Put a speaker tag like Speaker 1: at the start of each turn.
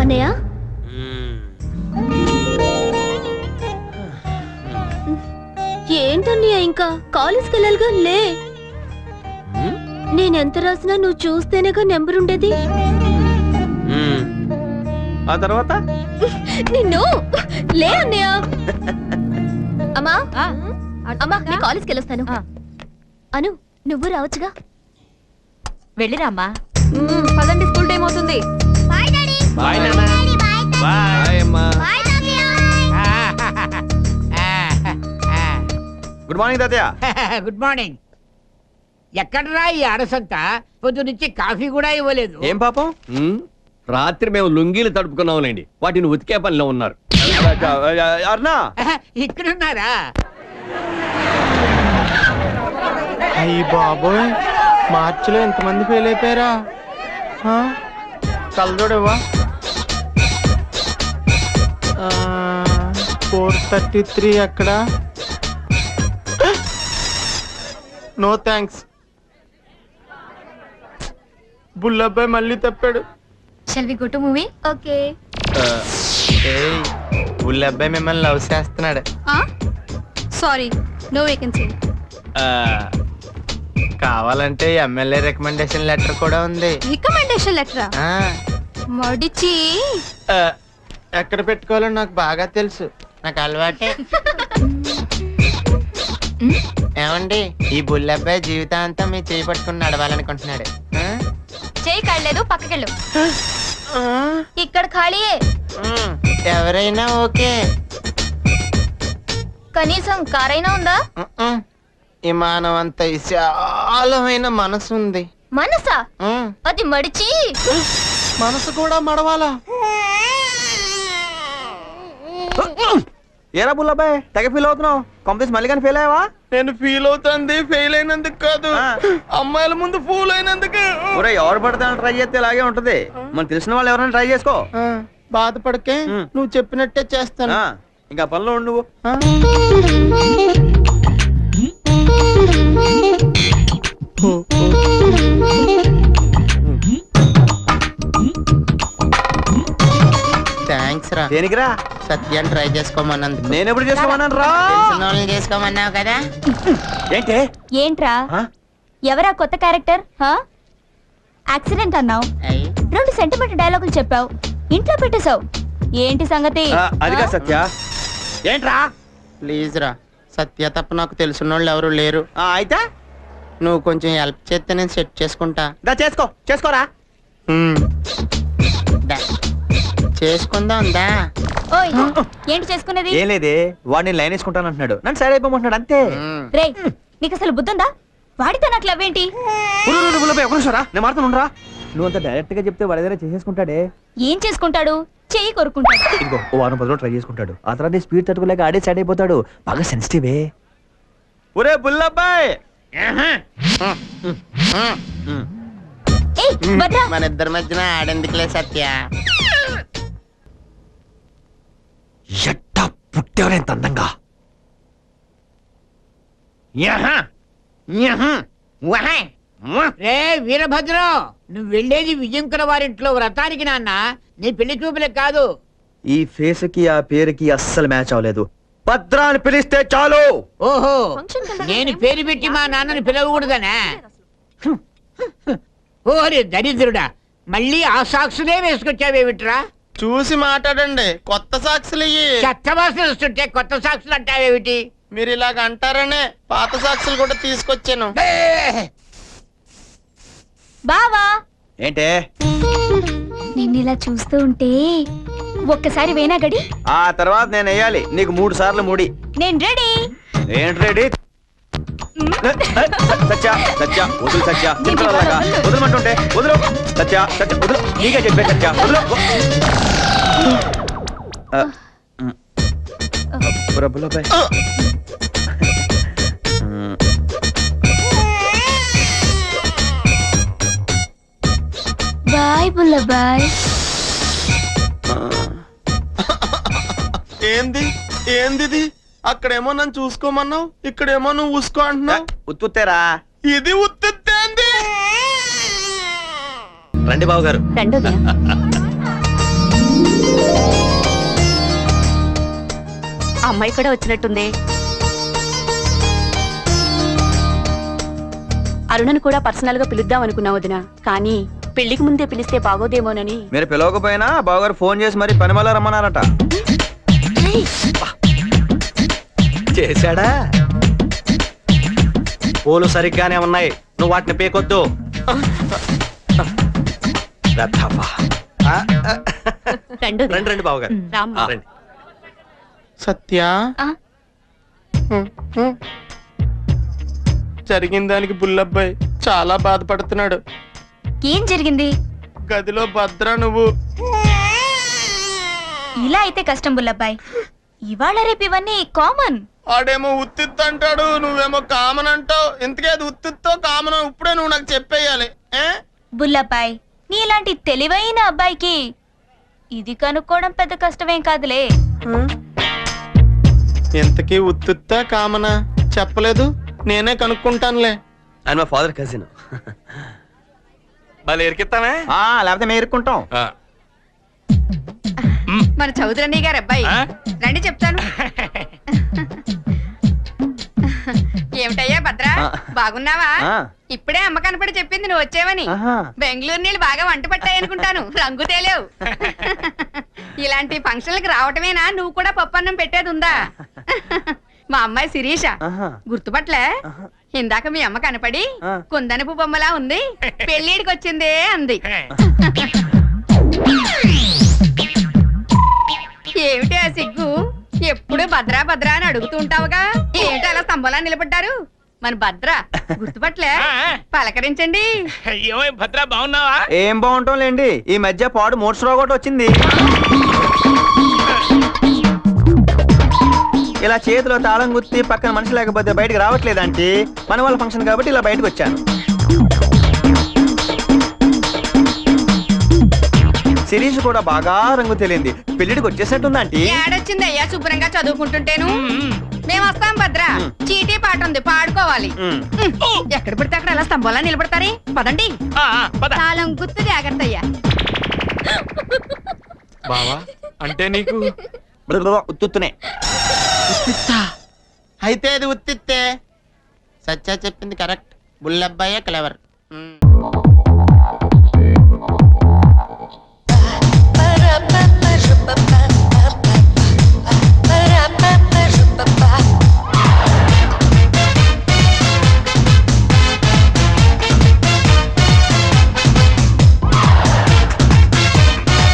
Speaker 1: అన్నయ్య ఏంటన్నయ్య ఇంకా కాలేజ్కి వెళ్ళాలిగా లే. నేనెంత రాసినా నువ్వు చూస్తేనేగా నెంబర్ ఉండేది.
Speaker 2: ఆ తర్వాత
Speaker 1: నిన్ను లే అన్నయ్య. అమ్మా అమ్మా నేను కాలేజ్కి వెళ్ళొస్తాను. అను నువ్వు రావచ్చుగా.
Speaker 3: వెళ్ళిరా అమ్మా. పదండి, స్కూల్ టైం అవుతుంది.
Speaker 2: బాయ్ నాన్న. బాయ్ అమ్మా. గుడ్ మార్నింగ్ తాతయ్య.
Speaker 4: Good morning. ఎక్కడరా ఈ అరసంతా? పొద్దు నుంచి కాఫీ కూడా ఇవ్వలేదు.
Speaker 2: ఏం పాపం?
Speaker 5: రాత్రి మేము లుంగీలు తడుపుకున్నాంలేండి, వాటిని ఉతికే పనిలో ఉన్నారు.
Speaker 2: అర్నా
Speaker 4: ఇక్కడున్నారా?
Speaker 6: అయ్యి బాబోయ్, మార్చిలో ఎంతమంది ఫెయిల్ అయిపోయారా? కలదోడేవా 433 ఎక్కడ? No thanks. బుల్లబ్బాయి మళ్ళీ తప్పాడు.
Speaker 1: Shall we go to movie? Okay.
Speaker 6: Bullabbayi మిమ్మల్ని లవ్ చేస్తున్నాడు.
Speaker 1: Sorry no vacancy.
Speaker 6: కావాలంటే ఎమ్మెల్యే రికమెండేషన్ లెటర్ కూడా ఉంది.
Speaker 1: రికమెండేషన్ లెటరా? మడిచి
Speaker 6: ఎక్కడ పెట్టుకోవాలో నాకు బాగా తెలుసు, నాకు అలవాటే. ఏమండి, ఈ బుల్లబ్బాయి జీవితాంతం మీ చేయి పట్టుకుని నడవాలనుకుంటున్నాడు.
Speaker 1: చేయి కాడలేదు, పక్కకెళ్ళు. ఇక్కడ ఖాళీయే.
Speaker 6: ఎవరైనా ఓకే.
Speaker 1: కనీసం కారైనా ఉందా?
Speaker 6: విమానం అంత విశాలమైన మనసు ఉంది.
Speaker 1: మనసా? అది మడిచి
Speaker 6: మనసు కూడా మడవాలా?
Speaker 2: ఏరా బుల్లబాయ్, తెగ ఫీల్ అవుతున్నావు. కాంపిటీషన్ మళ్ళీ కానీ ఫెయిల్ అయ్యావా?
Speaker 6: నేను ఫీల్ అవుతుంది ఫెయిల్ అయినందుకు కాదు, అమ్మాయిల ముందు ఫూల్ అయినందుకు.
Speaker 2: ఒరే, ఎవరు పడితే ట్రై చేస్తే ఇలాగే ఉంటది. మనకు తెలిసిన వాళ్ళు ఎవరైనా ట్రై చేసుకో.
Speaker 6: బాధపడకే, నువ్వు చెప్పినట్టే చేస్తాను.
Speaker 2: ఇంకా పనిలో ఉండు నువ్వు.
Speaker 6: థ్యాంక్స్ రా.
Speaker 2: దేనికిరా?
Speaker 6: సత్యాన్ని ట్రై చేసుకోమన్నందుకు.
Speaker 2: నేను ఎప్పుడు చేసుకోమన్నాను రా?
Speaker 6: తెలిసిన వాళ్ళని చేసుకోమన్నావు కదా.
Speaker 2: ఏంటి?
Speaker 3: ఏంట్రా ఎవరా కొత్త క్యారెక్టర్? యాక్సిడెంట్ అన్నావు, 2 సెంటిమెంట్ డైలాగులు చెప్పావు, ఇంట్లో పెట్టేశావు. ఏంటి సంగతి?
Speaker 2: అదిగా సత్య. ఏంట్రా?
Speaker 6: ప్లీజ్ రా, సత్య తప్ప నాకు తెలిసిన వాళ్ళు ఎవరు లేరు.
Speaker 2: అయితే
Speaker 6: నువ్వు కొంచెం హెల్ప్ చేస్తే నేను సెట్ చేసుకుంటా.
Speaker 2: చేసుకోరా.
Speaker 6: చేసుకుందాం దా.
Speaker 3: ఓయ్, ఏంటి చేసుకునేది?
Speaker 2: ఏం లేదే, వాడిని లైన్ వేసుకుంటాను అంటున్నాడు, నన్ను సైడ్ అయిపోమంటున్నాడు అంతే.
Speaker 3: రే, నీకు అసలు బుద్ధుందా? వాడితో నాకు లవ్వేంటి?
Speaker 2: నేను మారుతానురా. నువ్వు అంత డైరెక్ట్ గా చెప్తే వాడి దగ్గర చేసేసుకుంటాడే.
Speaker 3: ఏం చేసుకుంటాడు? చెయ్యి కొరుకుంటాడు.
Speaker 2: ఇదిగో ఓ వారం 10 రోజులు ట్రై చేసుకుంటాడు, ఆ తర్వాత స్పీడ్ తట్టుకోలేక ఆడే సైడ్ అయిపోతాడు. బాగా సెన్సిటివే. ఒరే బుల్లబ్బాయ్,
Speaker 6: మన ఇద్దరి మధ్యన ఆడెందుకులే సత్య.
Speaker 2: ఎట్టా పుట్టేవరేంత అందంగా.
Speaker 4: రే వీరభద్రం, నువ్వు వెళ్ళేది విజయంకర వారింట్లో వ్రతానికి నాన్న, నీ పెళ్లి చూపులే కాదు.
Speaker 2: ఈ ఫేస్ కి ఆ పేరుకి అస్సలు మ్యాచ్ అవ్వలేదు. భద్రా అని పిలిస్తే చాలు.
Speaker 4: ఓహో, నేను పేరు పెట్టి మా నాన్నని పిలవకూడదనా? ఓరే దరిద్రుడా, మళ్ళీ ఆ సాక్షులే వేసుకొచ్చావేమిట్రా?
Speaker 6: చూసి మాట్లాడండి, కొత్త సాక్షులు ఇయ్యి.
Speaker 4: చెత్త వాసన వస్తుంటే కొత్త సాక్షులు అంటావేమిటి?
Speaker 6: మీరు ఇలాగ అంటారనే పాత సాక్షులు కూడా తీసుకొచ్చాను.
Speaker 3: బావా,
Speaker 2: ఏంటే?
Speaker 3: నిన్నిలా చూస్తూ ఉంటే ఒక్కసారి వేనా గడి.
Speaker 2: ఆ తర్వాత నేను వేయాలి నీకు 3 సార్లు ముడి.
Speaker 3: నేను రెడీ.
Speaker 2: ఏంటి రెడీ? సత్య సత్య వదులు, సత్య చిన్నలాగా వదలమంటుంటే వదులు. సత్య సత్య వదులు, నీకే చెప్పే సత్య వదులు. బుల్లబ్బాయ్,
Speaker 3: బాయ్ బుల్లబాయ్.
Speaker 6: ఏంది ఏంది? అక్కడేమో నన్ను చూసుకోమన్నావు, ఇక్కడేమో నువ్వు ఊసుకో అంటున్నావు.
Speaker 2: ఉత్తుతేరా?
Speaker 6: ఇది ఉత్తేంది?
Speaker 2: రండి బాబు గారు.
Speaker 3: రండి.
Speaker 7: అమ్మాయి కూడా వచ్చినట్టుంది. అరుణను కూడా పర్సనల్ గా పిలుద్దాం అనుకున్నా వదిన, కానీ పెళ్లికి ముందే పిలిస్తే బాగోదేమోనని.
Speaker 2: మీరు పిలవకపోయినా బావగారు ఫోన్ చేసి మరి పని వల్ల రమ్మన్నారట. చేశాడా? పూలు సరిగ్గానే ఉన్నాయి, నువ్వు వాటిని పీకొద్దు.
Speaker 7: రండి వదినా.
Speaker 2: రండి రండి బావగారు.
Speaker 7: రామ్మా.
Speaker 2: రండి.
Speaker 6: సత్య
Speaker 1: ఆ?
Speaker 6: జరిగిన దానికి బుల్లబ్బాయి చాలా బాధపడుతున్నాడు.
Speaker 1: ఏం జరిగింది?
Speaker 6: గదిలో భద్ర నువ్వు
Speaker 1: ఇలా అయితే కష్టం బుల్లబ్బాయ్. ఇవాళ రేపు ఇవన్నీ కామన్.
Speaker 6: ఆడేమో ఉత్తిత్ అంటాడు, నువ్వేమో కామన్ అంటావు. ఇంతకే అది ఉత్తిత్తో కామన్ ఇప్పుడే నువ్వు నాకు చెప్పేయాలి.
Speaker 1: బుల్లబ్బాయ్, నీలాంటి తెలివైన అబ్బాయికి ఇది కనుక్కోవడం పెద్ద కష్టమేం కాదులే.
Speaker 6: ఇంతకీ ఉత్తిత్తా కామనా చెప్పలేదు, నేనే కనుక్కుంటానులే.
Speaker 2: ఆయన మా ఫాదర్ కజిన్.
Speaker 6: భలే ఎరికిస్తానే.
Speaker 2: లేకపోతే మేము ఇరుక్కుంటాం.
Speaker 7: మన చౌదరన్నయ్య గారు అబ్బాయి, రండి చెప్తాను. ఏమిటయ్యా భద్రా, బాగున్నావా? ఇప్పుడే అమ్మ కనపడి చెప్పింది నువ్వు వచ్చేవని. బెంగళూరు నీళ్ళు బాగా వంట పట్టాయి అనుకుంటాను, రంగు తేలేవు. ఇలాంటి ఫంక్షన్లకు రావటమేనా? నువ్వు కూడా పప్పన్నం పెట్టేది ఉందా? మా అమ్మాయి శిరీష, గుర్తుపట్లే? ఇందాక మీ అమ్మ కనపడి కుందనపు బొమ్మలా ఉంది, పెళ్ళిడికి వచ్చిందే అంది. ఏమిటి ఆ సిగ్గు? ఎప్పుడు భద్రా భద్రా అని అడుగుతూ ఉంటావుగా, ఏంటి అలా స్తంభంలా నిలబడ్డారు? మన భద్ర గుర్తుపట్లే? పలకరించండి.
Speaker 4: ఏమై భద్రా, బాగున్నావా?
Speaker 2: ఏం బాగుంటాం లేండి, ఈ మధ్య పాడు మోటార్ ఒకటి వచ్చింది. ఇలా చేతిలో తాళం గుర్తి పక్కన మనిషి లేకపోతే బయటకు రావట్లేదంటే మన వాళ్ళ ఫంక్షన్ కాబట్టి ఇలా బయటకు వచ్చాను. శిరీష్ కూడా బాగా రంగు తెలియంది, పెళ్లిడికి వచ్చేసినట్టుందంటే.
Speaker 7: ఏడొచ్చింది అయ్యా, శుభ్రంగా చదువుకుంటుంటేను. మేము వస్తాం భద్ర, చీటీ పాట ఉంది పాడుకోవాలి. ఎక్కడ పడితే అక్కడ అలా స్తంభంలా నిలబడతారే, పదండి. తాళం గుర్తు జాగ్రత్త అయ్యా.
Speaker 6: బావా అంటే నీకు
Speaker 2: ఉత్తునే.
Speaker 6: అయితే అది ఉత్తిత్తే. సత్య చెప్పింది కరెక్ట్, బుల్లబ్బాయే క్లవర్.